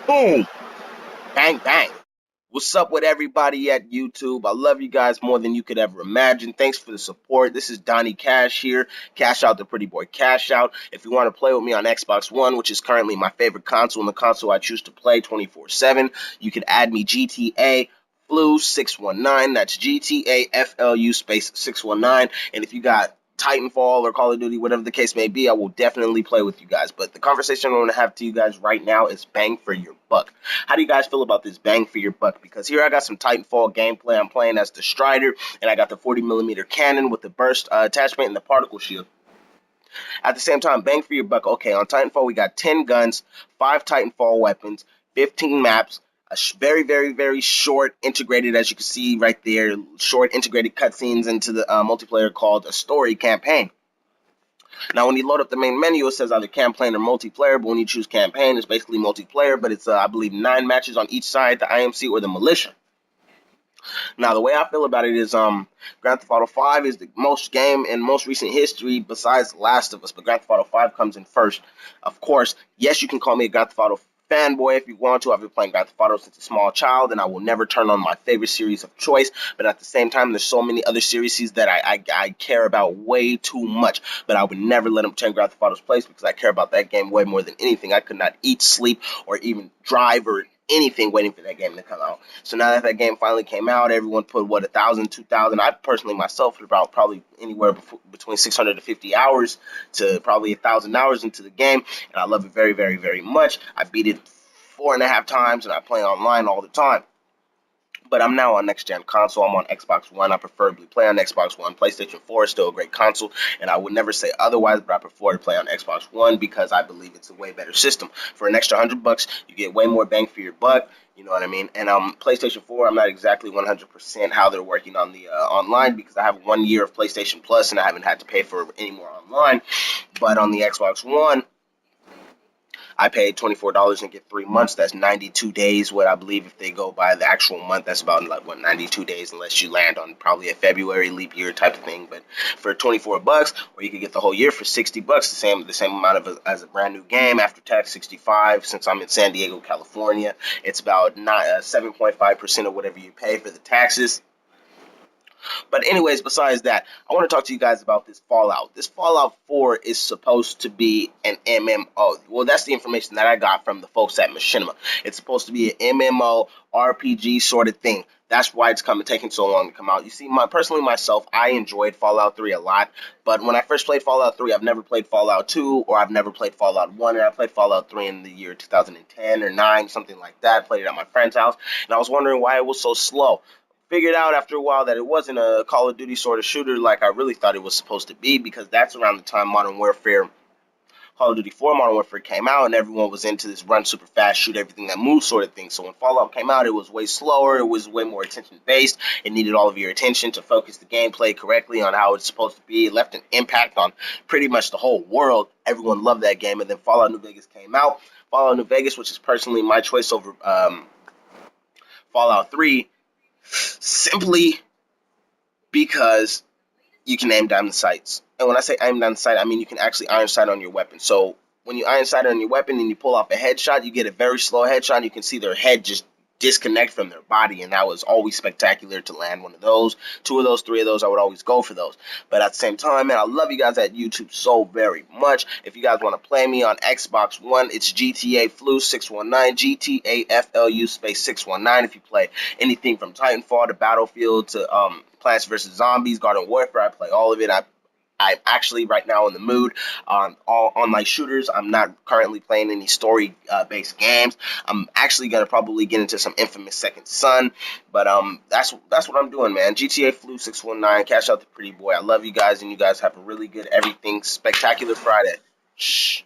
Boom, bang, bang. What's up with everybody at YouTube? I love you guys more than you could ever imagine. Thanks for the support. This is Donnie Cash here. Cash out the pretty boy Cash out. If you want to play with me on Xbox One, which is currently my favorite console and the console I choose to play 24/7, you can add me GTA Flu 619. That's GTAFLU space 619. And if you got Titanfall or Call of Duty, whatever the case may be, I will definitely play with you guys. But the conversation I want to have to you guys right now is bang for your buck. How do you guys feel about this bang for your buck? Because here I got some Titanfall gameplay. I'm playing as the Strider, and I got the 40 millimeter cannon with the burst attachment and the particle shield. At the same time, bang for your buck. Okay, on Titanfall we got 10 guns, 5 Titanfall weapons, 15 maps, a very, very, very short integrated, as you can see right there, short integrated cutscenes into the multiplayer called a story campaign. Now, when you load up the main menu, it says either campaign or multiplayer. But when you choose campaign, it's basically multiplayer. But it's, I believe, 9 matches on each side, the IMC or the militia. Now, the way I feel about it is, Grand Theft Auto 5 is the most game in most recent history besides Last of Us. But Grand Theft Auto 5 comes in first. Of course, yes, you can call me a Grand Theft Auto fanboy if you want to. I've been playing Grand Theft Auto since a small child, and I will never turn on my favorite series of choice. But at the same time, there's so many other series that I care about way too much. But I would never let them turn Grand Theft Auto's place because I care about that game way more than anything. I could not eat, sleep, or even drive or anything waiting for that game to come out. So now that that game finally came out, everyone put what 1,000, 2,000. I personally myself put about probably anywhere between 650 hours to probably 1,000 hours into the game, and I love it very, very, very much. I beat it 4.5 times, and I play online all the time. But I'm now on next gen console. I'm on Xbox One. I preferably play on Xbox One. PlayStation 4 is still a great console, and I would never say otherwise. But I prefer to play on Xbox One because I believe it's a way better system. For an extra $100, you get way more bang for your buck. You know what I mean? And PlayStation 4, I'm not exactly 100% how they're working on the online because I have 1 year of PlayStation Plus and I haven't had to pay for any more online. But on the Xbox One, I paid $24 and get 3 months. That's 92 days. What I believe if they go by the actual month, that's about like what 92 days, unless you land on probably a February leap year type of thing. But for $24, or you could get the whole year for $60, the same amount of as a brand new game after tax 65. Since I'm in San Diego, California, it's about 7.5% of whatever you pay for the taxes. But anyways, besides that, I want to talk to you guys about this Fallout. This Fallout 4 is supposed to be an MMO. Well, that's the information that I got from the folks at Machinima. It's supposed to be an MMO RPG sort of thing. That's why it's taking so long to come out. You see, personally myself, I enjoyed Fallout 3 a lot, but when I first played Fallout 3, I've never played Fallout 2 or I've never played Fallout 1, and I played Fallout 3 in the year 2010 or 9, something like that. I played it at my friend's house, and I was wondering why it was so slow. Figured out after a while that it wasn't a Call of Duty sort of shooter like I really thought it was supposed to be, because that's around the time Call of Duty 4 Modern Warfare came out, and everyone was into this run super fast, shoot everything that moves sort of thing. So when Fallout came out, it was way slower, it was way more attention based, it needed all of your attention to focus the gameplay correctly on how it's supposed to be. It left an impact on pretty much the whole world. Everyone loved that game, and then Fallout New Vegas came out. Fallout New Vegas, which is personally my choice over Fallout 3, simply because you can aim down the sights. And when I say aim down the sight, I mean you can actually iron sight on your weapon. So when you iron sight on your weapon and you pull off a headshot, you get a very slow headshot. You can see their head just disconnect from their body, and that was always spectacular to land one of those. Two of those, three of those, I would always go for those. But at the same time, man, I love you guys at YouTube so very much. If you guys want to play me on Xbox One, it's GTA Flu 619, GTAFLU space 619. If you play anything from Titanfall to Battlefield to Plants vs. Zombies, Garden Warfare, I play all of it. I'm actually right now in the mood on all online shooters. I'm not currently playing any story based games. I'm actually gonna probably get into some Infamous Second Son, but that's what I'm doing, man. GTA Flu 619, cash out the pretty boy. I love you guys, and you guys have a really good everything spectacular Friday. Shh.